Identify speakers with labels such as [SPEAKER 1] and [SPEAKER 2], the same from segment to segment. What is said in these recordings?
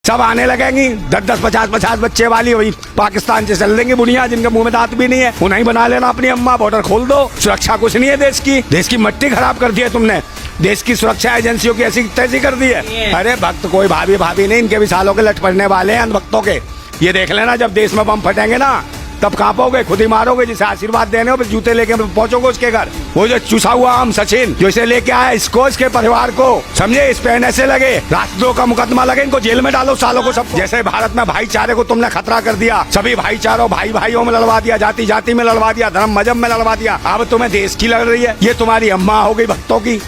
[SPEAKER 1] सब आने लगेंगी 10-10, 50-50 बच्चे वाली वही पाकिस्तान से चल देंगी बुढ़िया जिनके मुंह में दांत भी नहीं है। उन्हें बना लेना अपनी अम्मा, बॉर्डर खोल दो। सुरक्षा कुछ नहीं है देश की मट्टी खराब कर दी है तुमने। देश की सुरक्षा एजेंसियों की ऐसी तैसी कर दी है। अरे भक्त कोई भाभी नहीं, इनके भी सालों के लट पड़ने वाले हैं भक्तों के। ये देख लेना जब देश में बम फटेंगे ना तब कांपोगे, खुद ही मारोगे। जिसे आशीर्वाद देने हो फिर जूते लेके पहुंचोगे उसके घर। वो जो चुसा हुआ आम सचिन जो इसे लेके आया, इसको इसके परिवार को समझे, इस पे ऐसे लगे राष्ट्रद्रोह का मुकदमा लगे, इनको जेल में डालो सालों को सब। जैसे भारत में भाईचारे को तुमने खतरा कर दिया, सभी भाईचारों भाइयों में लड़वा दिया, जाति जाति में लड़वा दिया, धर्म मजहब में लड़वा दिया। अब तुम्हें देश की लड़ रही है। ये तुम्हारी अम्मा हो गई भक्तों की,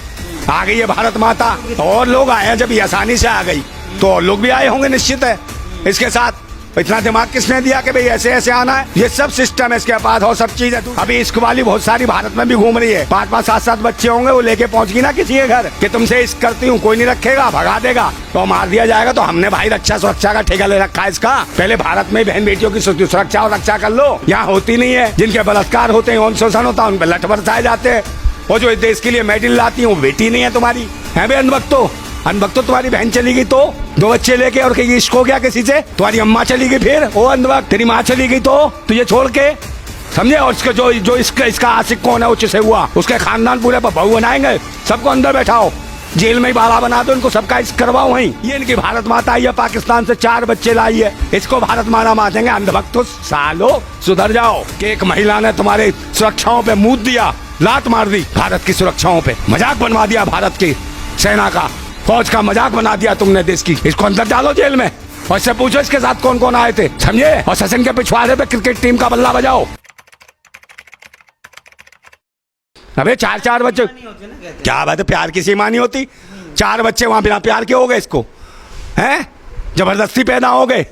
[SPEAKER 1] आ गई है भारत माता। और लोग आए हैं, जब ये आसानी से आ गई तो और लोग भी आए होंगे निश्चित है इसके साथ। इतना दिमाग किसने दिया कि भाई ऐसे ऐसे आना है? ये सब सिस्टम है इसके पास और सब चीज है। अभी इश्क वाली बहुत सारी भारत में भी घूम रही है। 5-5, 7-7 बच्चे होंगे, वो लेके पहुंच गई ना किसी के घर कि तुमसे इश्क करती हूँ, कोई नहीं रखेगा, भगा देगा तो मार दिया जाएगा। तो हमने भाई रक्षा सुरक्षा का ठेका ले रखा है इसका। पहले भारत में बहन बेटियों की सुरक्षा और रक्षा कर लो। यहाँ होती नहीं है। जिनके बलात्कार होते हैं, यौन शोषण होता है, उन पर लठ बरसाए जाते हैं। वो जो देश के लिए मेडल लाती है वो बेटी नहीं है तुम्हारी, है बे अनभक्तो। तुम्हारी बहन चली गई तो 2 बच्चे लेके, और कहीं इश्क हो गया किसी से, तुम्हारी अम्मा चली गई फिर ओ अनभक्त, तेरी माँ चली गई तो तुझे छोड़ के, समझे। और इसके जो इसका आशिक कौन है, उच्च से हुआ, उसके खानदान पूरे पर बहू बनाएंगे, सबको अंदर बैठाओ, जेल में ही बाला बना दो, इनको सबका इश्क करवाओ वहीं। ये इनकी भारत माता आई है, पाकिस्तान से 4 बच्चे लाई है, इसको भारत माता मातेंगे। अंधभक्तो सालो सुधर जाओ कि एक महिला ने तुम्हारे सुरक्षाओं पे मुंह दिया, लात मार दी भारत की सुरक्षाओं पे, मजाक बनवा दिया भारत की सेना का, फौज का मजाक बना दिया तुमने देश की। इसको अंदर डालो जेल में और इससे पूछो इसके साथ कौन कौन आए थे, समझे। और सचिन के पिछवाड़े पे क्रिकेट टीम का बल्ला बजाओ। अबे 4-4 बच्चे, क्या बात है, प्यार की सीमा नहीं होती। 4 बच्चे वहां बिना प्यार के हो गए इसको, हैं जबरदस्ती पैदा हो गए।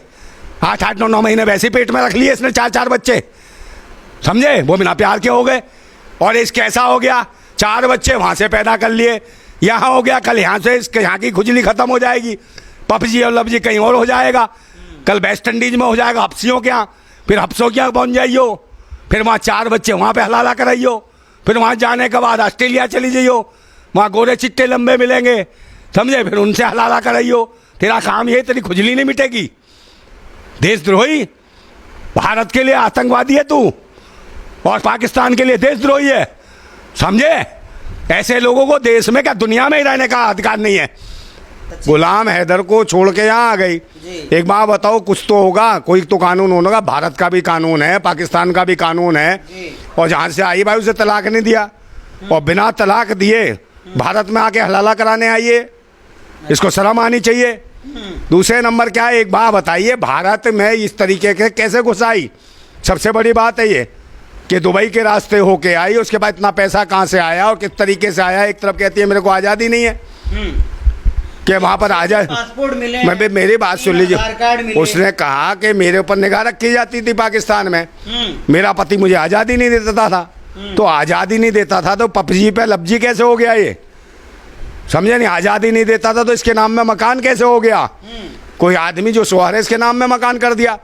[SPEAKER 1] 8-8, 9-9 महीने वैसे पेट में रख लिए इसने 4-4 बच्चे, समझे, वो बिना प्यार के हो गए। और इसके ऐसा हो गया 4 बच्चे वहां से पैदा कर लिए, यहाँ हो गया, कल यहाँ से इसके यहाँ की खुजली खत्म हो जाएगी, पबजी और लबजी कहीं और हो जाएगा, कल वेस्ट इंडीज में हो जाएगा हफ्सियों के यहाँ, फिर हफ्सों के यहाँ पहुँच जाइयो, फिर वहाँ 4 बच्चे वहाँ पे हलाला कराइयो, फिर वहाँ जाने के बाद ऑस्ट्रेलिया चली जाइयो, वहाँ गोरे चिट्टे लंबे मिलेंगे, समझे, फिर उनसे हलाला कराइयो। तेरा काम ये, तेरी खुजली नहीं मिटेगी। देशद्रोही, भारत के लिए आतंकवादी है तू और पाकिस्तान के लिए देशद्रोही है, समझे। ऐसे लोगों को देश में क्या दुनिया में ही रहने का अधिकार नहीं है। गुलाम हैदर को छोड़ के यहाँ आ गई। एक बात बताओ, कुछ तो होगा, कोई तो कानून होगा। भारत का भी कानून है, पाकिस्तान का भी कानून है, और जहाँ से आई भाई उसे तलाक नहीं दिया, और बिना तलाक दिए भारत में आके हलाला कराने आई है, इसको शर्म आनी चाहिए। दूसरे नंबर क्या है, एक बात बताइए, भारत में इस तरीके के कैसे घुस आई? सबसे बड़ी बात है ये कि दुबई के रास्ते होके आई, उसके बाद इतना पैसा कहाँ से आया और किस तरीके से आया। एक तरफ कहती है मेरे को आज़ादी नहीं है कि वहाँ पर आ जाए,
[SPEAKER 2] पासपोर्ट मिले,
[SPEAKER 1] मेरी बात सुन लीजिए। उसने कहा कि मेरे ऊपर निगाह रखी जाती थी पाकिस्तान में, मेरा पति मुझे आज़ादी नहीं देता था, तो आज़ादी नहीं देता था तो पबजी पे लबजी कैसे हो गया ये, समझे नहीं। आज़ादी नहीं देता था तो इसके नाम में मकान कैसे हो गया? कोई आदमी जो सुआरेस के नाम में मकान कर दिया,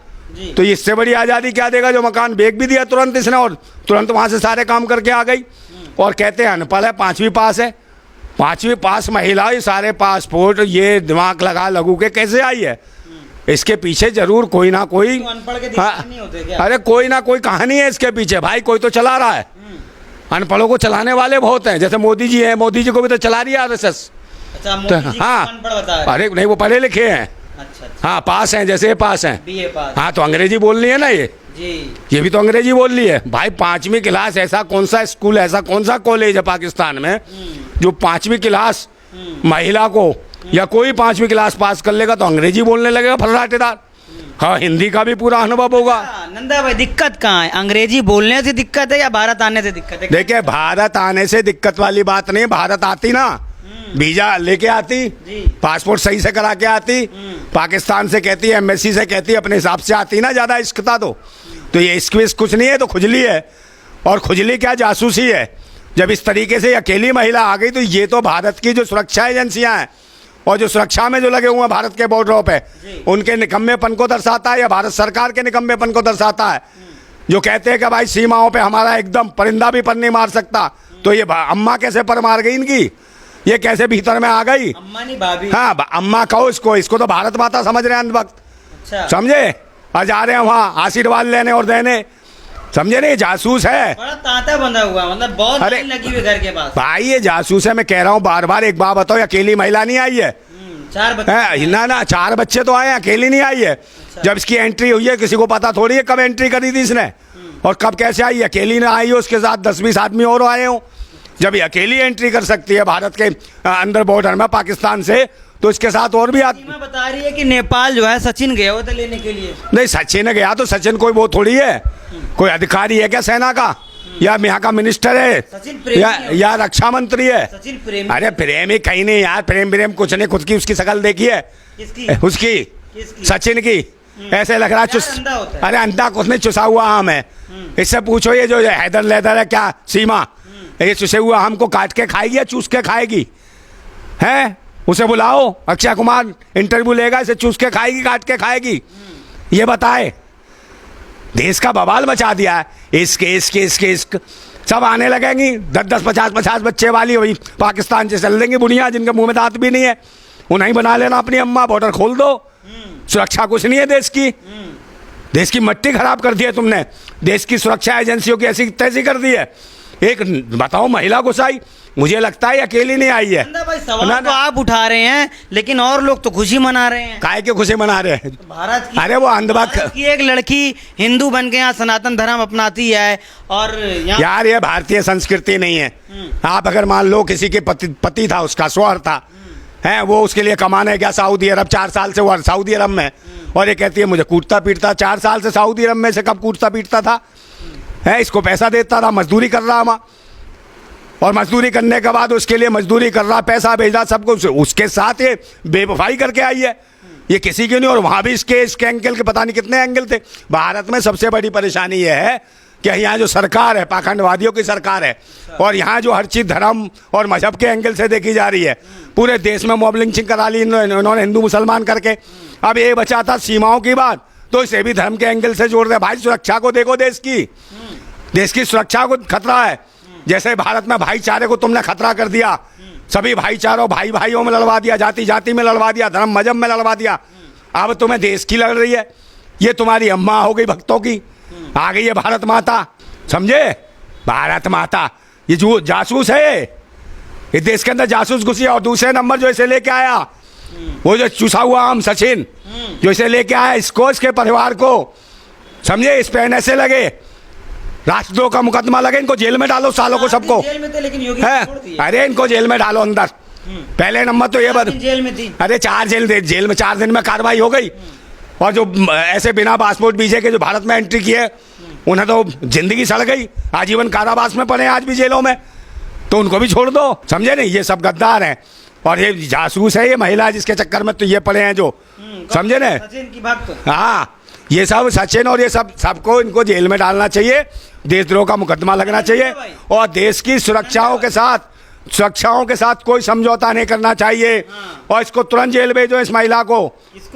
[SPEAKER 1] तो इससे बड़ी आज़ादी क्या देगा जो मकान बेच भी दिया तुरंत इसने, और तुरंत वहाँ से सारे काम करके आ गई। और कहते हैं अनपढ़ है, 5वीं पास है, 5वीं पास महिला, ये सारे पासपोर्ट ये दिमाग लगा लगू के कैसे आई है? इसके पीछे जरूर कोई ना कोई,
[SPEAKER 2] तो अनपढ़ के दिमाग नहीं होते क्या?
[SPEAKER 1] अरे कोई ना कोई कहानी है इसके पीछे भाई, कोई तो चला रहा है। अनपढ़ों को चलाने वाले बहुत हैं, जैसे मोदी जी हैं, मोदी जी को भी तो चला रही है आरएसएस।
[SPEAKER 2] अच्छा, मोदी जी
[SPEAKER 1] हाँ,
[SPEAKER 2] अनपढ़ बता रहे हैं।
[SPEAKER 1] अरे नहीं, वो पढ़े लिखे हैं।
[SPEAKER 2] अच्छा,
[SPEAKER 1] हाँ, पास हैं, जैसे पास हैं,
[SPEAKER 2] बीए पास।
[SPEAKER 1] हाँ, तो अंग्रेजी बोल रही है ना ये भी तो अंग्रेजी बोल रही है भाई। 5वीं क्लास, ऐसा कौन सा स्कूल, ऐसा कौन सा कॉलेज है पाकिस्तान में जो 5वीं क्लास महिला को, या कोई 5वीं क्लास पास कर लेगा तो अंग्रेजी बोलने लगेगा फर्राटेदार। हाँ, हिंदी का भी पूरा अनुभव होगा।
[SPEAKER 2] नंदा भाई, दिक्कत कहाँ है? अंग्रेजी बोलने से दिक्कत है या भारत आने से दिक्कत है?
[SPEAKER 1] देखिए, भारत आने से दिक्कत वाली बात नहीं। भारत आती ना, वीजा लेके आती, पासपोर्ट सही से करा के आती, पाकिस्तान से कहती है, एम्बेसी से कहती है, अपने हिसाब से आती ना, ज़्यादा इश्क था तो ये इश्क विश्क कुछ नहीं है, तो खुजली है। और खुजली क्या, जासूसी है। जब इस तरीके से अकेली महिला आ गई तो ये तो भारत की जो सुरक्षा एजेंसियां हैं और जो सुरक्षा में जो लगे हुए हैं भारत के बॉर्डरों पे, उनके निकम्मेपन को दर्शाता है, या भारत सरकार के निकम्मेपन को दर्शाता है, जो कहते हैं कि भाई सीमाओं पे हमारा एकदम परिंदा भी पर नहीं मार सकता। तो ये अम्मा कैसे पर मार गई इनकी, ये कैसे भीतर में आ गई?
[SPEAKER 2] अम्मा नहीं भाभी।
[SPEAKER 1] हाँ अम्मा कहो इसको, इसको तो भारत माता समझ रहे हैं अंधभक्त,
[SPEAKER 2] अच्छा
[SPEAKER 1] समझे? और जा रहे हैं वहाँ आशीर्वाद लेने और देने, समझे नहीं? जासूस है
[SPEAKER 2] बड़ा तांता बंधा हुआ, मतलब बहुत
[SPEAKER 1] अरे,
[SPEAKER 2] लाइन लगी हुई घर के पास।
[SPEAKER 1] भाई ये जासूस है, मैं कह रहा हूँ बार बार। एक बात बताओ, अकेली महिला नहीं आई है?
[SPEAKER 2] 4 बच्चे
[SPEAKER 1] है ना 4 बच्चे तो आए हैं, अकेली नहीं आई है। जब इसकी एंट्री हुई है किसी को पता थोड़ी है कब एंट्री करी थी इसने और कब कैसे आई है। अकेली ना आई हो, उसके साथ 10-20 आदमी और आए हो। जब ये अकेली एंट्री कर सकती है भारत के अंदर बॉर्डर में पाकिस्तान से, तो इसके साथ और भी आदमी।
[SPEAKER 2] सीमा बता रही है कि नेपाल जो है सचिन गया हुआ था लेने के लिए।
[SPEAKER 1] नहीं सचिन गया तो सचिन कोई वो थोड़ी है, कोई अधिकारी है क्या सेना का, या यहाँ का मिनिस्टर है,
[SPEAKER 2] सचिन प्रेमी
[SPEAKER 1] या रक्षा मंत्री है?
[SPEAKER 2] सचिन प्रेमी।
[SPEAKER 1] अरे प्रेमी कहीं नहीं यार, प्रेम कुछ नहीं। खुद की उसकी शकल देखी है?
[SPEAKER 2] किसकी?
[SPEAKER 1] उसकी
[SPEAKER 2] किसकी?
[SPEAKER 1] सचिन की। ऐसे लग रहा चुस,
[SPEAKER 2] अंधा होता है।
[SPEAKER 1] अरे अंधा कुछ नहीं, चुसा हुआ आम है। इससे पूछो ये जो हैदर लेदर है क्या सीमा, ये चुसे हुआ आम को काट के खाएगी या चूस के खाएगी? हैं उसे बुलाओ, अक्षय कुमार इंटरव्यू लेगा, इसे चूस के खाएगी काट के खाएगी? ये बताए। देश का बवाल मचा दिया है। इसके सब आने लगेंगी 10-10 50-50 बच्चे वाली वही पाकिस्तान से चल देंगी बुढ़िया जिनके मुंह में दांत भी नहीं है। उन्हें बना लेना अपनी अम्मा, बॉर्डर खोल दो। सुरक्षा कुछ नहीं है देश की, देश की मट्टी खराब कर दी है तुमने। देश की सुरक्षा एजेंसियों की ऐसी तैसी कर दी है। एक बताओ महिला घुसाई, मुझे लगता है अकेली नहीं आई है।
[SPEAKER 2] भाई सवाल तो आप उठा रहे हैं, लेकिन और लोग तो खुशी मना रहे हैं।
[SPEAKER 1] काहे के खुशी मना रहे हैं?
[SPEAKER 2] भारत की,
[SPEAKER 1] अरे वो अंधभक्त
[SPEAKER 2] की एक लड़की हिंदू बन के यहाँ सनातन धर्म अपनाती है और
[SPEAKER 1] यार ये भारतीय संस्कृति नहीं है। आप अगर मान लो किसी के पति था, उसका शौहर था, है वो उसके लिए कमाने गया सऊदी अरब, 4 साल से वो सऊदी अरब में, और ये कहती है मुझे कूटता पीटता। 4 साल से सऊदी अरब में से कब कूटता पीटता था? है इसको पैसा देता था, मजदूरी कर रहा वहाँ, और मजदूरी करने के बाद उसके लिए मजदूरी कर रहा, पैसा भेज रहा, सब कुछ। उसके साथ ये बेवफाई करके आई है, ये किसी की नहीं। और वहाँ भी इसके एंगल के पता नहीं कितने एंगल थे। भारत में सबसे बड़ी परेशानी ये है कि यहाँ जो सरकार है पाखंडवादियों की सरकार है, और यहाँ जो हर चीज़ धर्म और मजहब के एंगल से देखी जा रही है। पूरे देश में मॉब लिंचिंग करा ली इन्होंने हिंदू मुसलमान करके। अब ये बचा था सीमाओं की बात, तो इसे भी धर्म के एंगल से जोड़ रहे। भाई सुरक्षा को देखो, देश की सुरक्षा को खतरा है। जैसे भारत में भाईचारे को तुमने खतरा कर दिया, सभी भाईचारों भाइयों में लड़वा दिया, जाति में लड़वा दिया, धर्म मजहब में लड़वा दिया। अब तुम्हें देश की लड़ रही है। ये तुम्हारी अम्मा हो गई भक्तों की, आ गई है भारत माता, समझे? भारत माता ये जो जासूस है, ये देश के अंदर जासूस घुसी। और दूसरे नंबर जो इसे लेके आया, वो जो चूसा हुआ आम सचिन जो इसे लेके आया, इसको, इसके परिवार को, समझे? इस पे ऐसे लगे राष्ट्रद्रोह का मुकदमा लगे, इनको जेल में डालो सालों को, सबको।
[SPEAKER 2] जेल में थे, लेकिन योगी
[SPEAKER 1] है अरे इनको जेल में डालो अंदर। पहले नंबर तो ये
[SPEAKER 2] जेल में थी।
[SPEAKER 1] अरे 4 जेल में 4 दिन में कार्रवाई हो गई। और जो ऐसे बिना पासपोर्ट वीजे के जो भारत में एंट्री किए, उन्हें तो जिंदगी सड़ गई, आजीवन कारावास में पड़े आज भी जेलों में, तो उनको भी छोड़ दो, समझे नहीं? ये सब गद्दार हैं और ये जासूस है, ये महिला जिसके चक्कर में तो ये पड़े हैं जो, समझे ना?
[SPEAKER 2] सचिन की भक्त।
[SPEAKER 1] हाँ ये सब सचिन और ये सबको इनको जेल में डालना चाहिए, देशद्रोह का मुकदमा लगना चाहिए, और देश की सुरक्षाओं के साथ कोई समझौता नहीं करना चाहिए। और इसको तुरंत जेल भेजो, इस महिला को,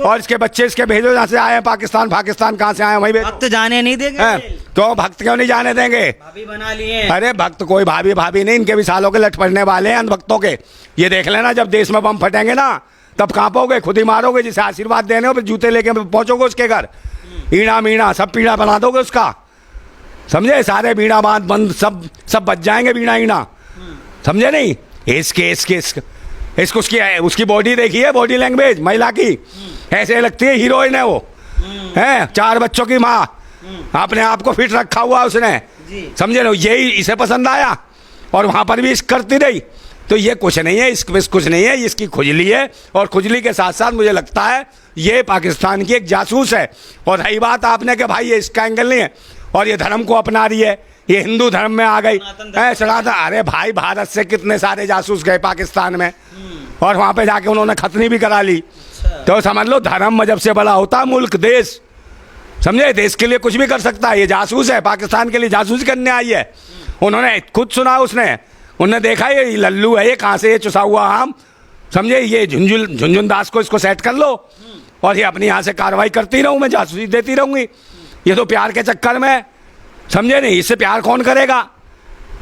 [SPEAKER 1] और इसके बच्चे इसके भेजो जहाँ से आए हैं, पाकिस्तान कहाँ से आए हैं वहीं भेजो।
[SPEAKER 2] भक्त जाने नहीं देंगे
[SPEAKER 1] तो भक्त क्यों नहीं जाने देंगे?
[SPEAKER 2] भाभी बना लिए।
[SPEAKER 1] अरे भक्त कोई भाभी नहीं, इनके भी सालों के लट पड़ने वाले हैं अंधभक्तों के। ये देख लेना, जब देश में बम फटेंगे ना तब कांपोगे, खुद ही मारोगे। जिसे आशीर्वाद देने हो फिर जूते लेके पहुंचोगे उसके घर, ईड़ा मीणा सब पीड़ा बना दोगे उसका, समझे? सारे बीड़ा बांध बंद सब बच जाएंगे, बीड़ा ईड़ा, समझे नहीं? इसको उसकी बॉडी देखिए, बॉडी लैंग्वेज महिला की, ऐसे लगती है हीरोइन है वो, है 4 बच्चों की माँ, अपने आप को फिट रखा हुआ उसने, समझे ना? यही इसे पसंद आया और वहां पर भी इस करती रही। तो ये कुछ नहीं है, कुछ नहीं है, इसकी खुजली है। और खुजली के साथ साथ मुझे लगता है ये पाकिस्तान की एक जासूस है। और रही बात आपने कि भाई ये इसका एंगल नहीं है, और ये धर्म को अपना रही है, ये हिंदू धर्म में आ गई सनातन। अरे भाई भारत से कितने सारे जासूस गए पाकिस्तान में, और वहां पे जाके उन्होंने खतनी भी करा ली। तो समझ लो धर्म मजहब से बड़ा होता है मुल्क, देश, समझे? देश के लिए कुछ भी कर सकता है। ये जासूस है, पाकिस्तान के लिए जासूसी करने आई है। उन्होंने खुद सुना, उन्होंने देखा ये लल्लू है, ये कहाँ से ये चुसा हुआ आम, समझे? ये झुनझुन दास को इसको सेट कर लो, और ये अपनी यहाँ से कार्रवाई करती रहूँ, मैं जासूसी देती रहूँगी। ये तो प्यार के चक्कर में, समझे नहीं? इससे प्यार कौन करेगा?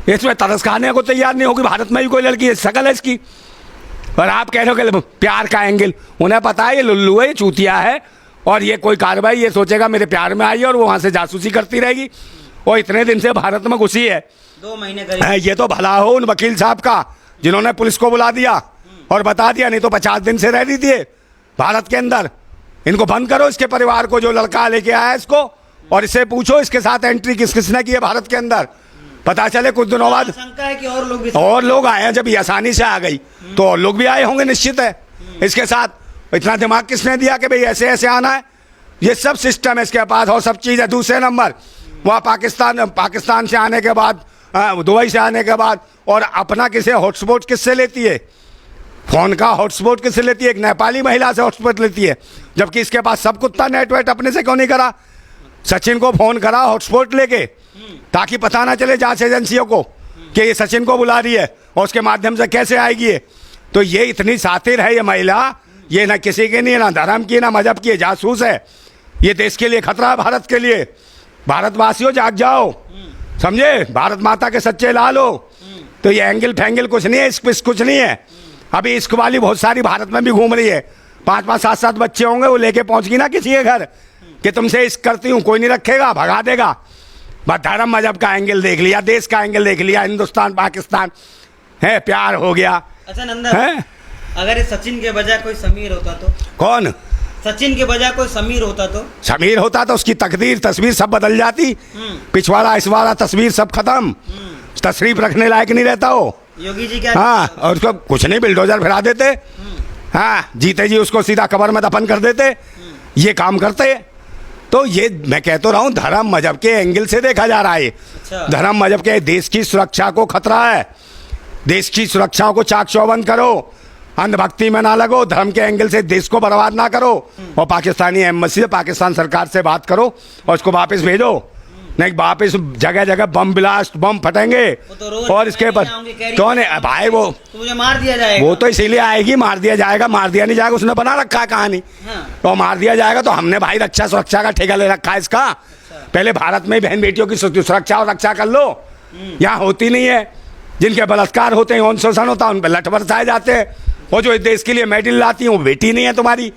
[SPEAKER 1] इसमें तरस खाने को तैयार नहीं होगी। भारत में भी कोई लड़की है, शकल है इसकी, और आप कह रहे हो कि प्यार का एंगल, उन्हें पता है ये लुल्लू है, ये चूतिया है, और ये कोई कार्रवाई ये सोचेगा मेरे प्यार में आई है और वो वहाँ से जासूसी करती रहेगी। और इतने दिन से भारत में घुसी है,
[SPEAKER 2] 2 महीने करीब।
[SPEAKER 1] ये तो भला हो उन वकील साहब का जिन्होंने पुलिस को बुला दिया और बता दिया, नहीं तो 50 दिन से रह रही थी भारत के अंदर। इनको बंद करो, इसके परिवार को, जो लड़का लेके आया है इसको, और इससे पूछो इसके साथ एंट्री किस किसने की है भारत के अंदर, पता चले कुछ दिनों बाद।
[SPEAKER 2] शंका है कि
[SPEAKER 1] और लोग आए हैं, जब ये आसानी से आ गई तो और लोग भी आए होंगे निश्चित है इसके साथ। इतना दिमाग किसने दिया कि भाई ऐसे ऐसे आना है? ये सब सिस्टम है इसके पास और सब चीज़ है। दूसरे नंबर वहाँ पाकिस्तान से आने के बाद, दुबई से आने के बाद, और अपना किसे हॉटस्पॉट किससे लेती है, फोन का हॉटस्पॉट किससे लेती है? एक नेपाली महिला से हॉटस्पॉट लेती है, जबकि इसके पास सब कुत्ता नेटवर्क अपने से क्यों नहीं करा? सचिन को फोन करा हॉटस्पॉट लेके, ताकि पता ना चले जांच एजेंसियों को कि ये सचिन को बुला रही है और उसके माध्यम से कैसे आएगी ये। तो ये इतनी सातिर है ये महिला, ये ना किसी की नहीं, ना धर्म की, ना मजहब की, जासूस है। ये देश के लिए खतरा है, भारत के लिए। भारतवासियों जाग जाओ, समझे? भारत माता के सच्चे लाल हो। तो ये एंगल फैंगल कुछ नहीं है, इश्क कुछ नहीं है। अभी इश्क वाली बहुत सारी भारत में भी घूम रही है, 5-5, 7-7 बच्चे होंगे, वो लेके पहुंच गई ना किसी के घर कि तुमसे इश्क करती हूँ, कोई नहीं रखेगा, भगा देगा। बस धर्म मजहब का एंगल देख लिया, देश का एंगल देख लिया, हिंदुस्तान पाकिस्तान है, प्यार हो गया।
[SPEAKER 2] अच्छा नंदा, अगर इस सचिन के बजाय कोई समीर होता तो?
[SPEAKER 1] कौन?
[SPEAKER 2] सचिन के बजाय कोई समीर होता तो?
[SPEAKER 1] समीर होता तो उसकी तकदीर तस्वीर सब बदल जाती। पिछवाड़ा इसवाड़ा तस्वीर सब खत्म, तशरीफ रखने लायक नहीं रहता हो।
[SPEAKER 2] योगी जी क्या?
[SPEAKER 1] हाँ, और उसको कुछ नहीं, बिल्डोजर फिरा देते। हाँ, जीते जी उसको सीधा कब्र में दफन कर देते, ये काम करते। तो ये मैं कह तो रहा हूँ, धर्म मजहब के एंगल से देखा जा रहा है।
[SPEAKER 2] अच्छा।
[SPEAKER 1] धर्म मजहब के देश की सुरक्षा को खतरा है, देश की सुरक्षा को चाक चौबंद करो, अंधभक्ति में ना लगो, धर्म के एंगल से देश को बर्बाद ना करो। और पाकिस्तानी एम्बेसी से, पाकिस्तान सरकार से बात करो और उसको वापस भेजो, नहीं वापस जगह जगह बम ब्लास्ट, बम फटेंगे।
[SPEAKER 2] तो
[SPEAKER 1] और इसके पर कौन है भाई? वो
[SPEAKER 2] तो मुझे मार दिया जाएगा।
[SPEAKER 1] वो तो इसीलिए आएगी, मार दिया जाएगा, मार दिया नहीं जाएगा, उसने बना रखा है कहानी।
[SPEAKER 2] हाँ।
[SPEAKER 1] तो मार दिया जाएगा। तो हमने भाई रक्षा सुरक्षा का ठेका ले रखा है इसका। पहले भारत में बहन बेटियों की सुरक्षा और रक्षा कर लो, यहाँ होती नहीं है। जिनके बलात्कार होते हैं, यौन शोषण होता है, उन पर लठ बरसाए जाते हैं। और जो इस देश के लिए मेडल लाती हैं वो बेटी नहीं है तुम्हारी,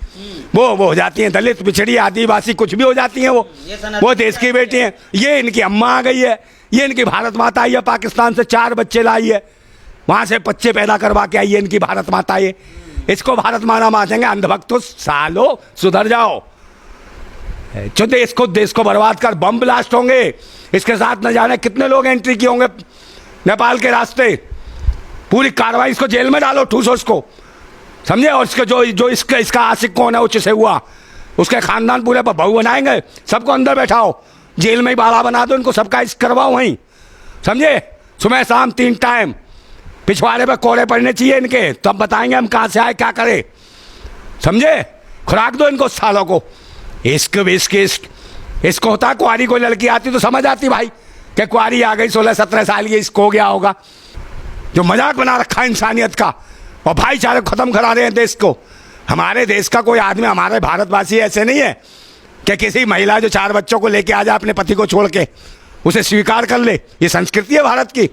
[SPEAKER 1] वो हो जाती हैं दलित, पिछड़ी, आदिवासी, कुछ भी हो जाती हैं वो देश की बेटी हैं। ये इनकी अम्मा आ गई है, ये इनकी भारत माता आई है, पाकिस्तान से 4 बच्चे लाई है, वहाँ से बच्चे पैदा करवा के आई है इनकी भारत माता। ये इसको भारत माना मानेंगे? अंधभक्तों सालो, सुधर जाओ। जो देश को बर्बाद कर बम ब्लास्ट होंगे, इसके साथ न जाने कितने लोग एंट्री किए होंगे नेपाल के रास्ते। पूरी कार्रवाई, इसको जेल में डालो, ठूसो इसको, समझे? और इसके जो इसका आशिक कौन है, उच्च से हुआ, उसके खानदान पूरे पर बहू बनाएंगे, सबको अंदर बैठाओ, जेल में ही बाड़ा बना दो इनको, सबका इश्क करवाओ वहीं, समझे? सुबह शाम 3 टाइम पिछवाड़े पर कोड़े पड़ने चाहिए इनके, तब बताएंगे हम कहाँ से आए, क्या करें, समझे? खुराक दो इनको सालों को। इश्क इसको होता है, कुआरी कोई लड़की आती तो समझ आती भाई कि कुआरी आ गई 16-17 साल की, इसको हो गया होगा। जो मजाक बना रखा है इंसानियत का, और भाईचारे खत्म करा रहे हैं देश को। हमारे देश का कोई आदमी, हमारे भारतवासी ऐसे नहीं है कि किसी महिला जो 4 बच्चों को लेके आ जाए अपने पति को छोड़ के, उसे स्वीकार कर ले। ये संस्कृति है भारत की,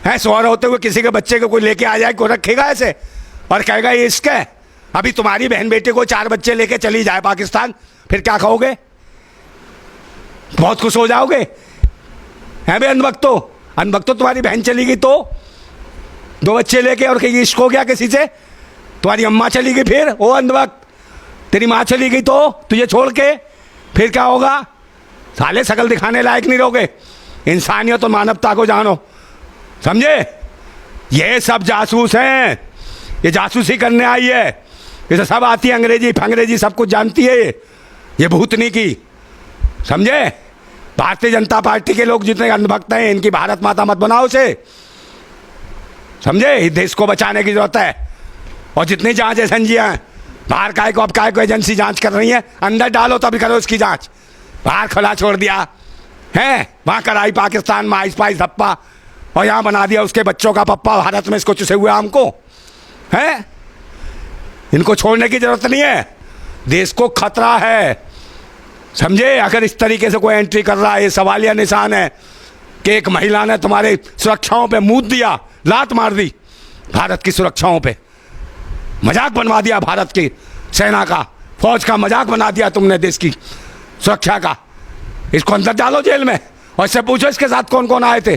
[SPEAKER 1] है? शौहर होते हुए किसी के बच्चे को कोई लेके आ जाए, कोई रखेगा ऐसे और कहेगा ये इश्क है? अभी तुम्हारी बहन बेटे को 4 बच्चे लेके चली जाए पाकिस्तान, फिर क्या कहोगे? बहुत खुश हो जाओगे, है बे अनभक्तो? तुम्हारी बहन चली गई तो 2 बच्चे लेके, और कहीं इश्क हो गया किसी से? तुम्हारी अम्मा चली गई, फिर ओ अंधभक्त, तेरी माँ चली गई तो तुझे छोड़ के, फिर क्या होगा? साले शकल दिखाने लायक नहीं रहोगे। इंसानियत और मानवता को जानो, समझे? ये सब जासूस हैं, ये जासूसी करने आई है, ये सब आती है, अंग्रेजी सब कुछ जानती है ये भूतनी की, समझे? भारतीय जनता पार्टी के लोग जितने अंधभक्त हैं, इनकी भारत माता मत बनाओ उसे, समझे? देश को बचाने की जरूरत है। और जितनी जांच एजेंसियां हैं बाहर, काय को एजेंसी जांच कर रही है, अंदर डालो तभी करो इसकी जांच। बाहर खुला छोड़ दिया है, वहाँ कराई पाकिस्तान में आइस पाइस धप्पा, और यहाँ बना दिया उसके बच्चों का पप्पा भारत में, इसको चुसे हुए आम को, है? इनको छोड़ने की जरूरत नहीं है, देश को खतरा है, समझे? अगर इस तरीके से कोई एंट्री कर रहा है, ये सवालिया निशान है कि एक महिला ने तुम्हारे सुरक्षाओं पे मूत दिया, लात मार दी भारत की सुरक्षाओं पे, मजाक बनवा दिया भारत की सेना का, फौज का मजाक बना दिया तुमने, देश की सुरक्षा का। इसको अंदर डालो जेल में और इससे पूछो इसके साथ कौन कौन आए थे,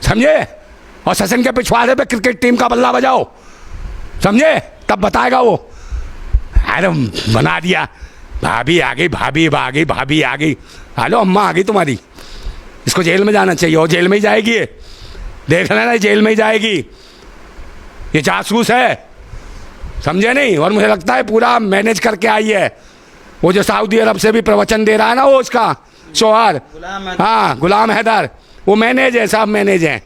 [SPEAKER 1] समझे? और सचिन के पिछवाड़े पे क्रिकेट टीम का बल्ला बजाओ, समझे? तब बताएगा वो। अरे बना दिया, भाभी आ गई, भाभी आ गई, भाभी आ गई। हेलो अम्मा आ गई तुम्हारी। इसको जेल में जाना चाहिए और जेल में ही जाएगी ये, देख लेना, जेल में ही जाएगी। ये जासूस है, समझे नहीं? और मुझे लगता है पूरा मैनेज करके आई है। वो जो सऊदी अरब से भी प्रवचन दे रहा है ना, वो उसका शौहर, हाँ गुलाम हैदर, वो मैनेज है, सब मैनेज है।